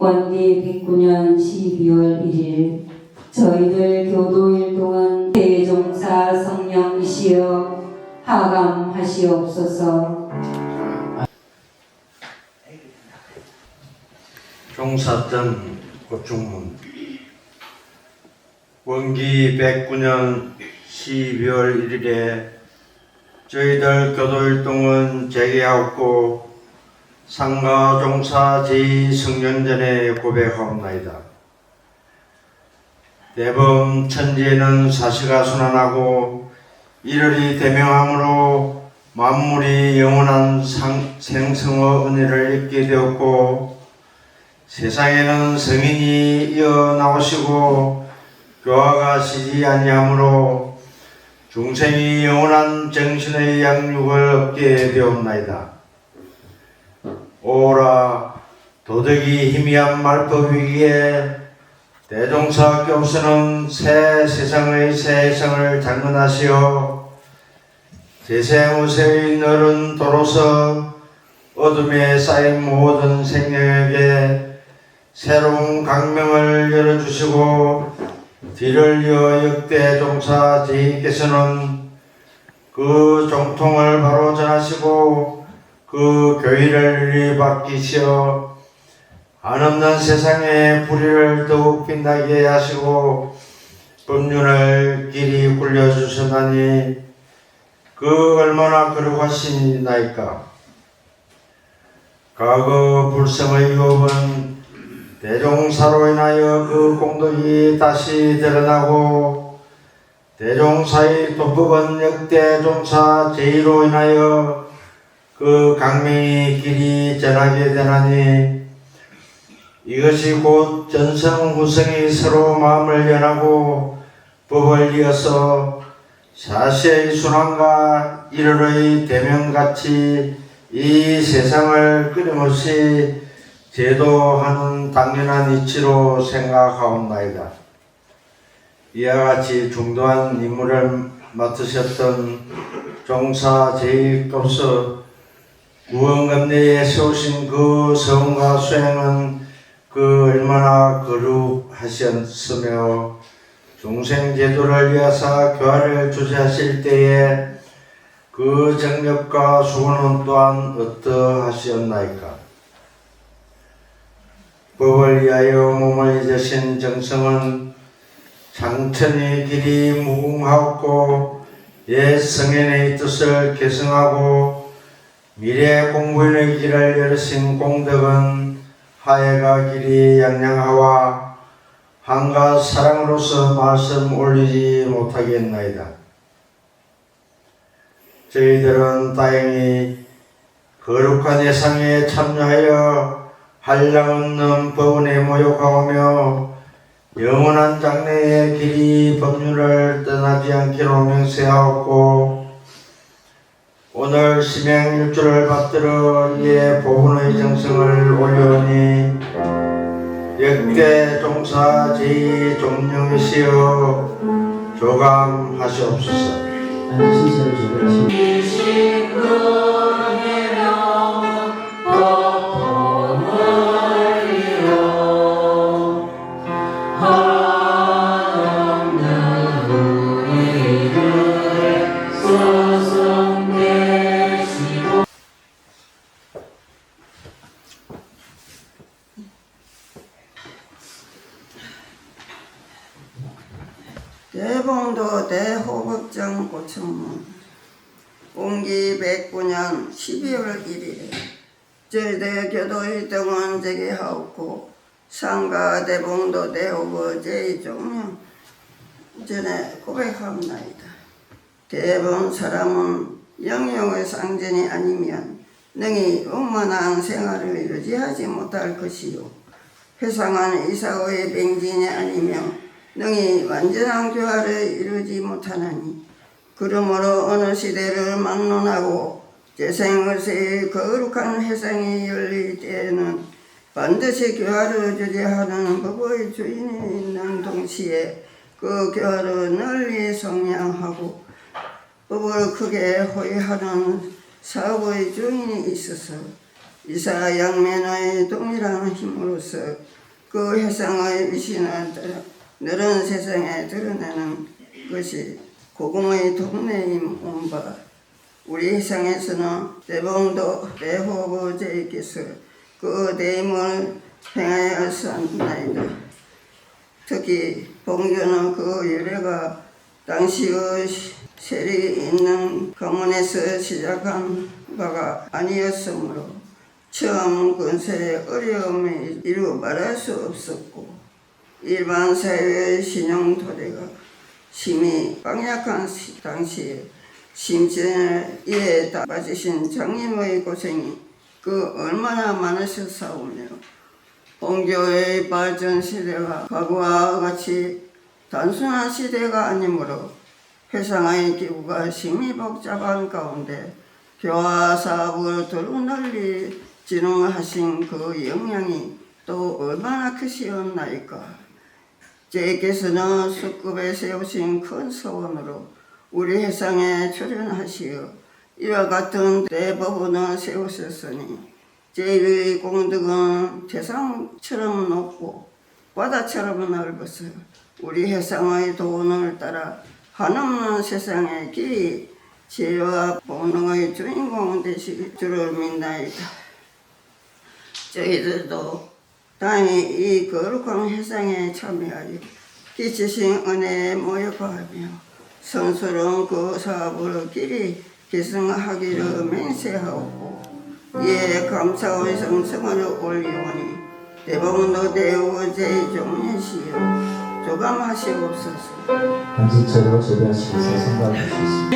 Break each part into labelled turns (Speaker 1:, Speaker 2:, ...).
Speaker 1: 원기 109년 12월 1일 저희들 교도일 동안 대종사 성령시여 하감하시옵소서.
Speaker 2: 종사전 고충문 원기 109년 12월 1일에 저희들 교도일동은 재개하였고 상가 종사 제2성년전에 고백하옵나이다. 대범 천지에는 사시가 순환하고 일월이 대명함으로 만물이 영원한 생성의 은혜를 잊게 되었고 세상에는 성인이 이어 나오시고 교화가 시지 아니하므로 중생이 영원한 정신의 양육을 얻게 되었나이다. 오라 도덕이 희미한 말법 위기에 대종사 교수는 새 세상의 새 해성을 장문하시어 제세무새의 너른 도로서 어둠에 쌓인 모든 생명에게 새로운 강명을 열어주시고 뒤를 이어 역대 종사 제인께서는 그 정통을 바로 전하시고 그 교의를 바뀌시어 한없는 세상의 불의를 더욱 빛나게 하시고 법륜을 길이 굴려주셨나니 그 얼마나 거룩하시나이까. 과거 불성의 유업은 대종사로 인하여 그 공덕이 다시 드러나고 대종사의 도법은 역대 종사 제1로 인하여 그 강명이 길이 전하게 되나니 이것이 곧 전성후성이 서로 마음을 연하고 법을 이어서 사시의 순환과 일월의 대명같이 이 세상을 끊임없이 제도하는 당연한 이치로 생각하옵나이다. 이와 같이 중도한 임무를 맡으셨던 종사 제1급서 구원감내에 세우신 그 성과 수행은 그 얼마나 거룩하셨으며 중생 제도를 위하사 교화를 주재하실 때에 그 정력과 수고는 또한 어떠하시었나이까. 법을 위하여 몸을 잊으신 정성은 창천의 길이 무궁하옵고 옛 성현의 뜻을 계승하고 미래 공부인의 길을 열으신 공덕은 하해가 길이 양양하와 한가 사랑으로서 말씀 올리지 못하겠나이다. 저희들은 다행히 거룩한 예상에 참여하여 한량없는 법원에 모욕하오며 영원한 장래의 길이 법률을 떠나지 않기로 맹세하였고 오늘 심행일주를 받들어 이에 보훈의 정성을 올려오니 역대 종사 제2종령이시여 조감하시옵소서.
Speaker 3: 대봉도 대호법정 고청문 원기 109년 12월 1일에 저희들 교도일동은 재개하였고 상가 대봉도 대호법 제2종령 전에 고백하옵나이다. 대부분 사람은 영영의 상전이 아니면 능히 원만한 생활을 유지하지 못할 것이요 회상한 이사오의 맹진이 아니면 능히 완전한 교화를 이루지 못하나니 그러므로 어느 시대를 막론하고 재생의세의 거룩한 회상이 열릴 때에는 반드시 교화를 주재하는 법의 주인이 있는 동시에 그 교화를 널리 성량하고 법을 크게 호위하는 사업의 주인이 있어서 이사 양면의 동일한 힘으로서 그 해상의 위신을 너른 세상에 드러내는 것이 고궁의 동네임 온바 우리 해상에서는 대봉도 대호보제께서 그 대임을 행하였사옵나이다. 특히 봉교는 그 유래가 당시의 세력이 있는 가문에서 시작한 바가 아니었으므로 처음 건설의 어려움이 이루 말할 수 없었고 일반 사회의 신용 토대가 심히 강약한 당시에 심전을 이에 빠지신 장님의 고생이 그 얼마나 많으셨사오며 봉교의 발전 시대가 과거와 같이 단순한 시대가 아니므로 회상의 기구가 심히 복잡한 가운데 교화 사업을 더욱 널리 진흥하신 그 영향이 또 얼마나 크시었나이까. 제께서는 수급에 세우신 큰 서원으로 우리 회상에 출연하시어 이와 같은 대법원을 세우셨으니 제의 공덕은 태상처럼 높고 바다처럼 넓어서 우리 회상의 도원을 따라 한없는 세상에 길이 지혜와 본능의 주인공 되실 줄을 믿나이다. 저희들도 다행히 이 거룩한 회상에 참여하여 끼치신 은혜에 모욕하며 성스러운 그 사업을 길이 계승하기를 맹세하고 이에 감사의 성성을 올리오니 대법원도 대우 제종례시여 조감하시옵소서.
Speaker 4: 당신처럼 제대하시면서 선발해 주시옵소서.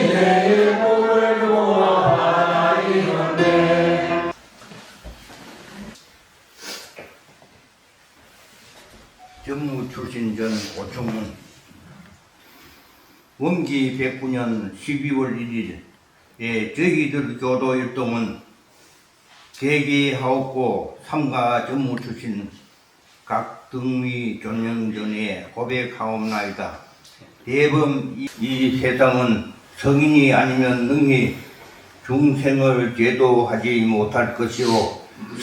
Speaker 5: 전무 출신 전 고총은 원기 109년 12월 1일에 저희들 교도 일동은 계기하옵고 삼가 전무 출신 각 등위 존영전에 고백하옵나이다. 대범 이 세상은 성인이 아니면 능히 중생을 제도하지 못할 것이요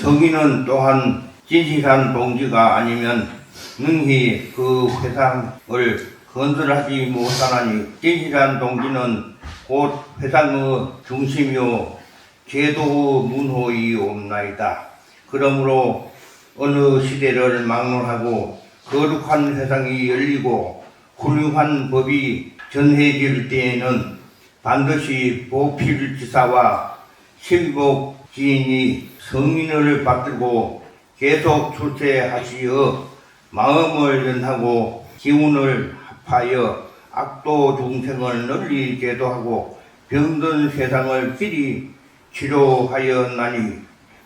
Speaker 5: 성인은 또한 진실한 동지가 아니면 능히 그 회상을 건설하지 못하나니 진실한 동지는 곧 회상의 중심이요 제도의 문호이옵나이다. 그러므로 어느 시대를 막론하고 거룩한 회상이 열리고 훌륭한 법이 전해질 때에는 반드시 보필지사와 실복 지인이 성인을 받들고 계속 출세하시어 마음을 연하고 기운을 합하여 악도 중생을 널리 제도하고 병든 세상을 길이 치료하였나니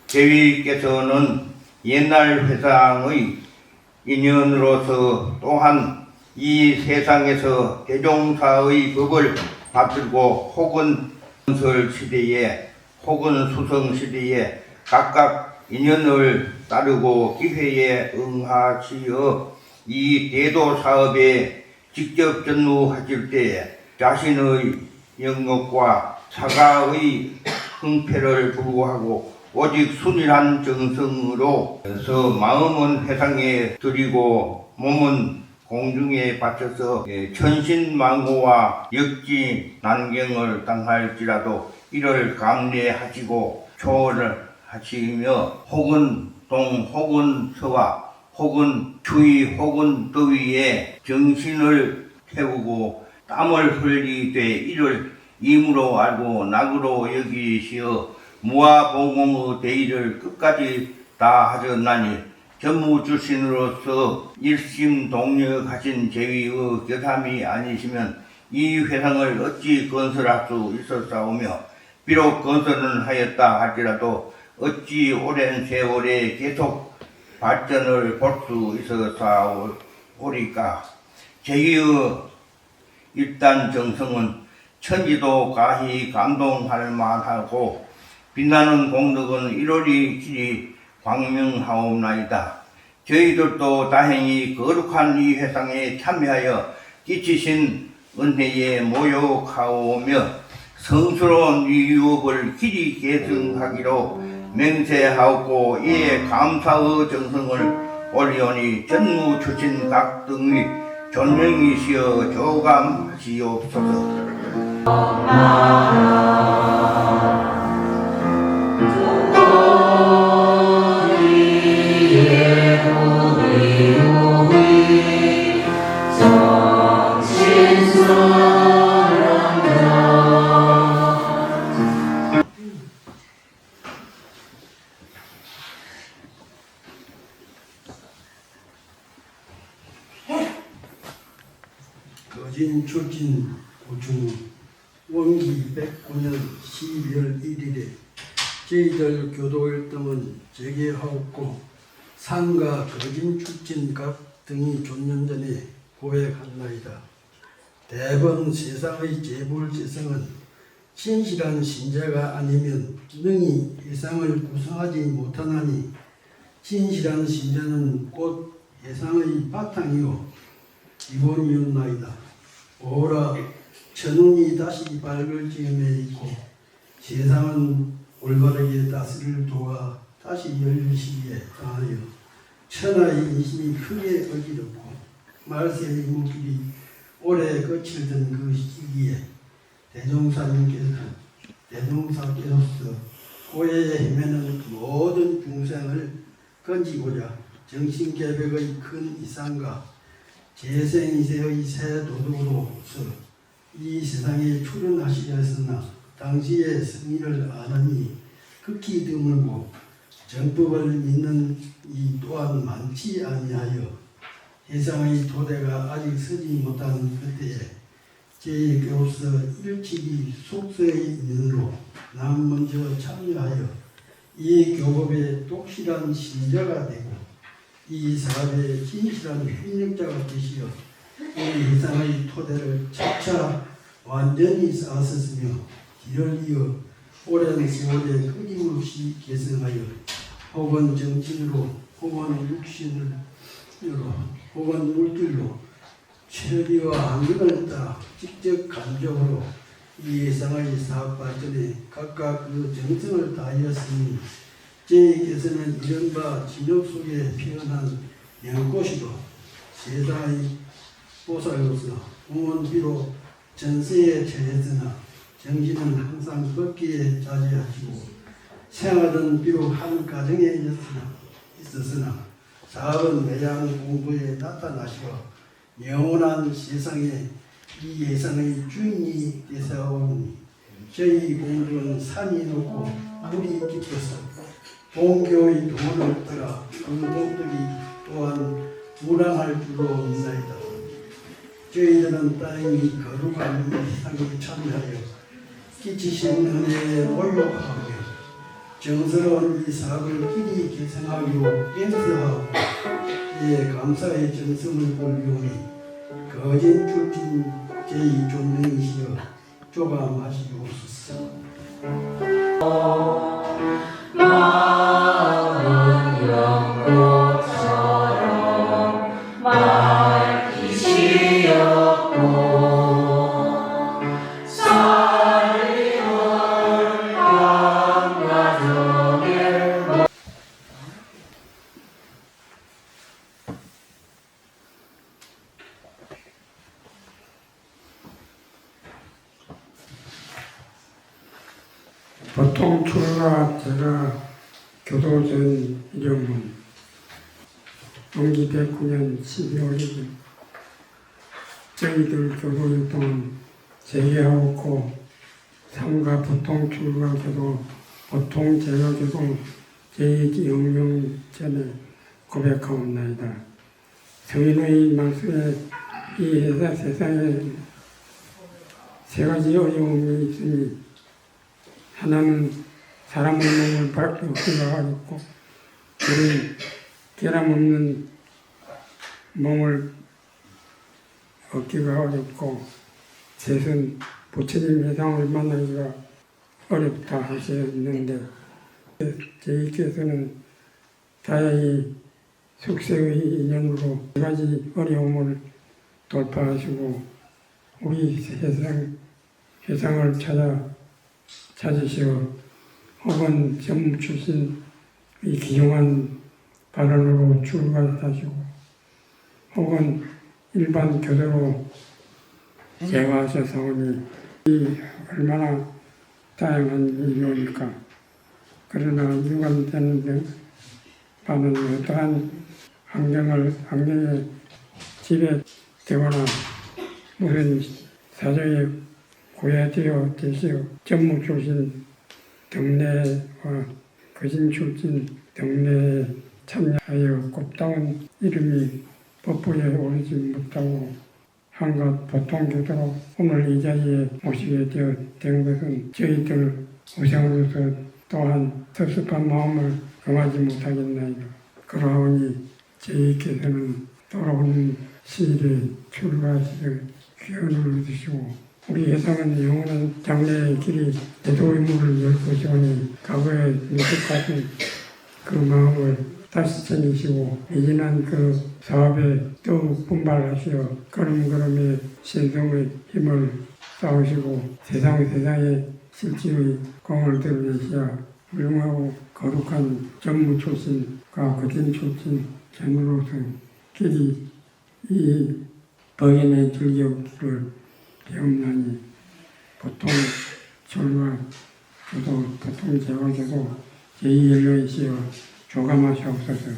Speaker 5: 제위께서는 옛날 회상의 인연으로서 또한 이 세상에서 대종사의 법을 받들고 혹은 건설 시대에 혹은 수성 시대에 각각 인연을 따르고 기회에 응하시어 이 대도 사업에 직접 전무하실 때 자신의 영역과 사가의 흥패를 불구하고 오직 순일한 정성으로서 마음은 회상에 드리고 몸은 공중에 바쳐서 천신망고와 역지 난경을 당할지라도 이를 감내하시고 초월을 하시며 혹은 동 혹은 서와 혹은 추위 혹은 더위에 정신을 태우고 땀을 흘리되 이를 임으로 알고 낙으로 여기시어 무아봉공의 대의를 끝까지 다 하셨나니 전무 출신으로서 일심동력하신 제위의 교삼이 아니시면 이 회상을 어찌 건설할 수 있었사오며 비록 건설은 하였다 할지라도 어찌 오랜 세월에 계속 발전을 볼 수 있었사오리까. 제위의 일단 정성은 천지도 가히 감동할 만하고 빛나는 공덕은 이로리 길이 광명하옵나이다. 저희들도 다행히 거룩한 이 회상에 참여하여 끼치신 은혜에 모욕하오며 성스러운 이 유업을 길이 계승하기로 맹세하고 이에 감사의 정성을 올리오니 전무 출신 각등의 존명이시여 조감하시옵소서.
Speaker 6: 거진 출진 고충 원기 109년 12월 1일에 저희들 교도활동은 재개하였고 상가 거진 출진 각 등이 존년 전에 고백한나이다. 대번 세상의 재벌재성은 진실한 신자가 아니면 능히 예상을 구성하지 못하나니 진실한 신자는 곧 예상의 바탕이요 기본이었나이다. 오라 천운이 다시 밝을 즈음에 있고 세상은 올바르게 다스릴 도가 다시 열릴 시기에 당하여 천하의 인심이 크게 어지럽고 말세의 물길이 오래 거칠던 그 시기에 대종사께서서 고해에 헤매는 모든 중생을 건지고자 정신개벽의 큰 이상과 재생이세의 새 도덕으로서 이 세상에 출현하시렸으나 당시의 승리를 아느니 극히 드물고 정법을 믿는 이 또한 많지 아니하여 세상의 도대가 아직 서지 못한 그때에 제교서 일치기 속서의 인연으로 남 먼저 참여하여 이 교법의 독실한 신자가 되고 이 사업의 진실한 협력자가 되시어 이 세상의 토대를 차차 완전히 쌓았으며 뒤를 이어 오랜 세월에 끊임없이 계승하여 혹은 정신으로 혹은 육신으로 혹은 물질로 체리와 환경을 따라 직접 간접으로 이 세상의 사업 발전에 각각 그 정성을 다하였으니 제께서는 이른바 진욕 속에 피어난 연꽃이고 세상의 보살로서 몸은 비록 전세에 처했으나 정신은 항상 걷기에 자제하시고 생활은 비록 한 가정에 있었으나 사업은 외양 공부에 나타나시어 영원한 세상에 이 예상의 주인이 되사오니 저희 공부는 산이 높고 물이 깊어서 본교의 도를 따라 그 복덕이 또한 무량할 줄로 믿나이다. 저희들은 땅이 거룩한 세상에 참여하여 끼치신 은혜에 모욕하며 정스러운 이 사업을 길이 개성하고 맹세하고 이에 감사의 정성을 돌리오니 거진 출진 제2 존명이시여 조감하시옵소서.
Speaker 1: 마음은 연꽃처럼 맑기시었고 살리올 감가정에
Speaker 7: 보통 출가 제가 교도된 이름은 동기 109년 12월 1일 저희들 교도활동은 재개하였고 상가 보통 출가 교도 보통 제가 교도 제2영명 전에 고백하옵나이다. 성인의 말씀에 이 세상에 세 가지 어려움이 있으니 하나는 사람 몸을 얻기가 어렵고 둘은 결함 없는 몸을 얻기가 어렵고 셋은 부처님 회상을 만나기가 어렵다 하셨는데 제2께서는 다행히 숙세의 인연으로 세 가지 어려움을 돌파하시고 우리 세상을 찾으시어 혹은 전무 출신의 기용한 발언으로 출가하시고 혹은 일반 교도로 재가하셔서오니 이 얼마나 다양한 이유일까. 그러나 유관되는 바는 어떠한 환경에 지배되거나 무슨 사정에 고야되어 계시어 전무 출신 경례와 거진 출신 경례에 참여하여 곱다운 이름이 법부에 오르지 못하고 한갓 보통 교도로 오늘 이 자리에 모시게 된 것은 저희들 우생으로서 또한 섭섭한 마음을 금하지 못하겠나이다. 그러하오니 저희께서는 돌아오는 시일에 출가하시길 귀원을 얻으시고 우리 회상은 영원한 장래의 길이 대도의 문을 열 것이오니 과거에 누적 같은 그 마음을 다시 챙기시고 이진한 그 사업에 더욱 분발하시어 걸음걸음의 신성의 힘을 쌓으시고 세상에 실질의 공을 드러내시어 훌륭하고 거룩한 전무 출신과 거진 출신 전으로서 길이 이 법인의 즐겨기를 배움나니 보통 절과 교도 보통 제왕교도 제2연령이시여 조감하시옵소서.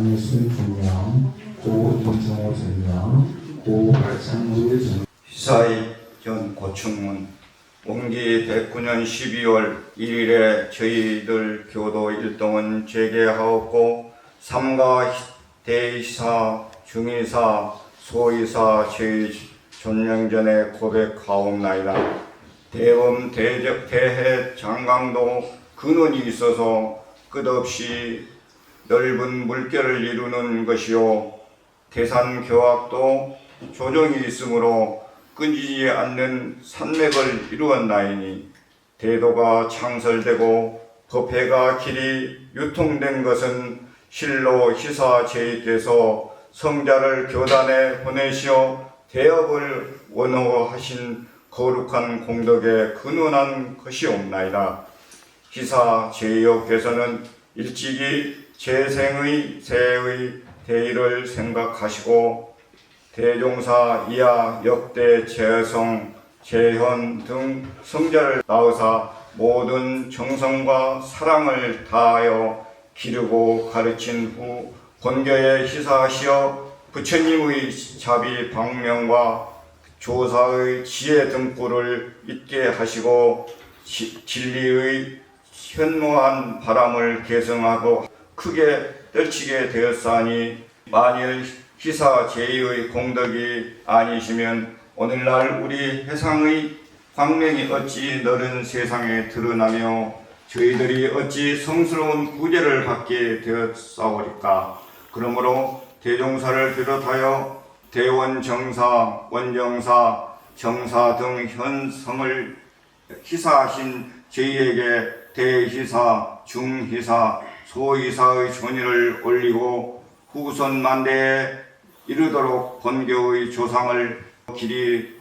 Speaker 4: 예수 분명 고 김성호 전명 고 발창주 전
Speaker 5: 희사의 전 고충문 원기 109년 12월 1일에 저희들 교도 일동은 재개하였고 삼가 대의사, 중의사, 소의사 저희 전명전에 고백하옵나이다. 대범 대해 장강도 근원이 있어서 끝없이 넓은 물결을 이루는 것이요 대산 교학도 조정이 있으므로 끊이지 않는 산맥을 이루었나이니 대도가 창설되고 법회가 길이 유통된 것은 실로 희사 제이께서 성자를 교단에 보내시어 대업을 원호하신 거룩한 공덕에 근원한 것이옵나이다. 희사 제이께서는 일찍이 재생의 세의 대의를 생각하시고 대종사 이하 역대 재성 재현 등 성자를 낳으사 모든 정성과 사랑을 다하여 기르고 가르친 후 본교에 희사하시어 부처님의 자비 방명과 조사의 지혜 등불을 있게 하시고 진리의 현무한 바람을 계승하고 크게 떨치게 되었사니 만일 희사 제의의 공덕이 아니시면 오늘날 우리 해상의 광명이 어찌 너른 세상에 드러나며 저희들이 어찌 성스러운 구제를 받게 되었사오리까. 그러므로 대종사를 비롯하여 대원정사, 원정사, 정사 등 현성을 희사하신 저희에게 대희사, 중희사, 소희사의 존의를 올리고 후손 만대에 이르도록 본교의 조상을 길이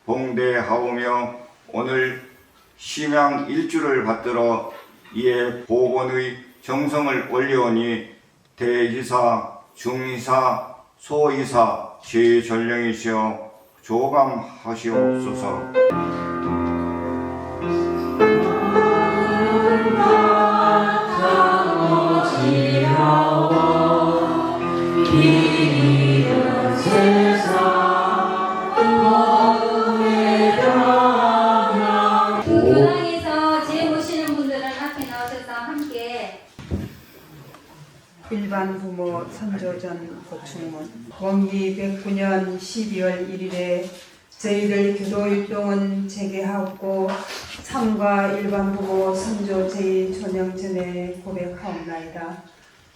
Speaker 5: 봉대하오며 오늘 심양 일주를 받들어 이에 보건의 정성을 올리오니 대희사, 중희사, 소희사 제전령이시여 조감하시옵소서.
Speaker 8: 교당에서 제 모시는 분들은 앞에 나오셔서 함께
Speaker 9: 일반 부모 선조전 고충문 원기 109년 12월 1일에 저희들 교도일동은 재개하였고 삼가 일반 부모 선조 제2존영전에 고백하옵나이다.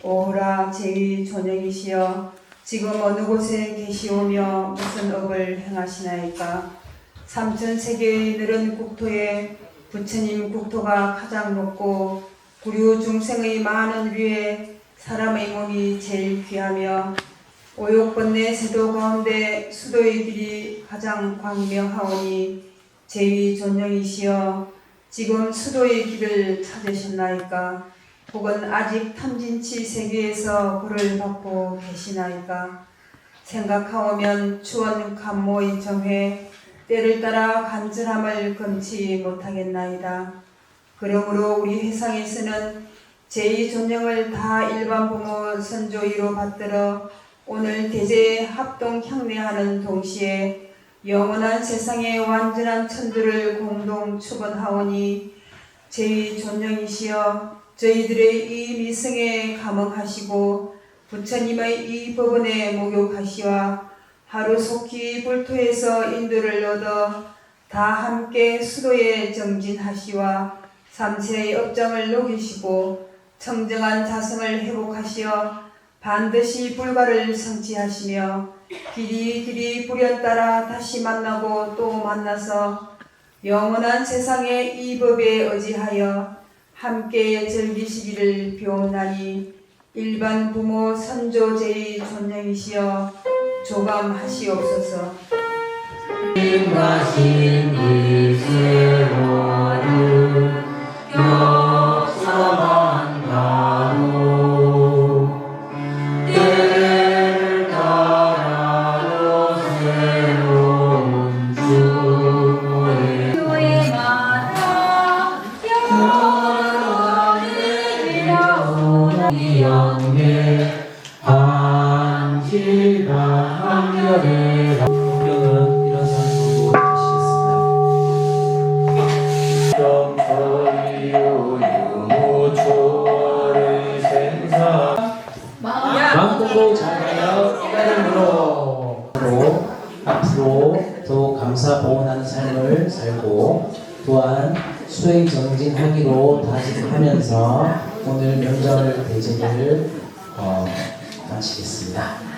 Speaker 9: 오호라 제2존영이시여 지금 어느 곳에 계시오며 무슨 업을 행하시나이까. 삼천세계의 늘은 국토에 부처님 국토가 가장 높고 구류 중생의 많은 위에 사람의 몸이 제일 귀하며 오욕번뇌 세도 가운데 수도의 길이 가장 광명하오니 제위 존령이시여 지금 수도의 길을 찾으셨나이까? 혹은 아직 탐진치 세계에서 벌을 받고 계시나이까? 생각하오면 추원 간모의 정회 때를 따라 간절함을 금치 못하겠나이다. 그러므로 우리 회상에서는 제2존령을 다 일반 부모 선조위로 받들어 오늘 대제 합동 향례하는 동시에 영원한 세상의 완전한 천주를 공동 축원하오니 제2존령이시여 저희들의 이 미승에 감응하시고 부처님의 이 법원에 목욕하시와 하루속히 불토에서 인도를 얻어 다 함께 수도에 정진하시와 삼세의 업장을 녹이시고 청정한 자성을 회복하시어 반드시 불가를 성취하시며 길이 불연 따라 다시 만나고 또 만나서 영원한 세상의 이 법에 의지하여 함께 즐기시기를 비옵나니 일반 부모 선조 제의 존령이시여 조감하시옵소서.
Speaker 1: 인가신 이세로를 역사만가로 때를 따라도 새로운 주의
Speaker 8: 교회 마다 영원을 빌어오라.
Speaker 1: 영예 한지가 한결에
Speaker 10: 공경은 이런 사람으로 하시겠습니다.
Speaker 1: 유무초월의 생사
Speaker 10: 마음껏 잘하여 깨달음으로 앞으로 더욱 감사 보온하는 삶을 살고 또한 수행 정진하기로 다짐하면서 오늘 명절 대제를 마치겠습니다.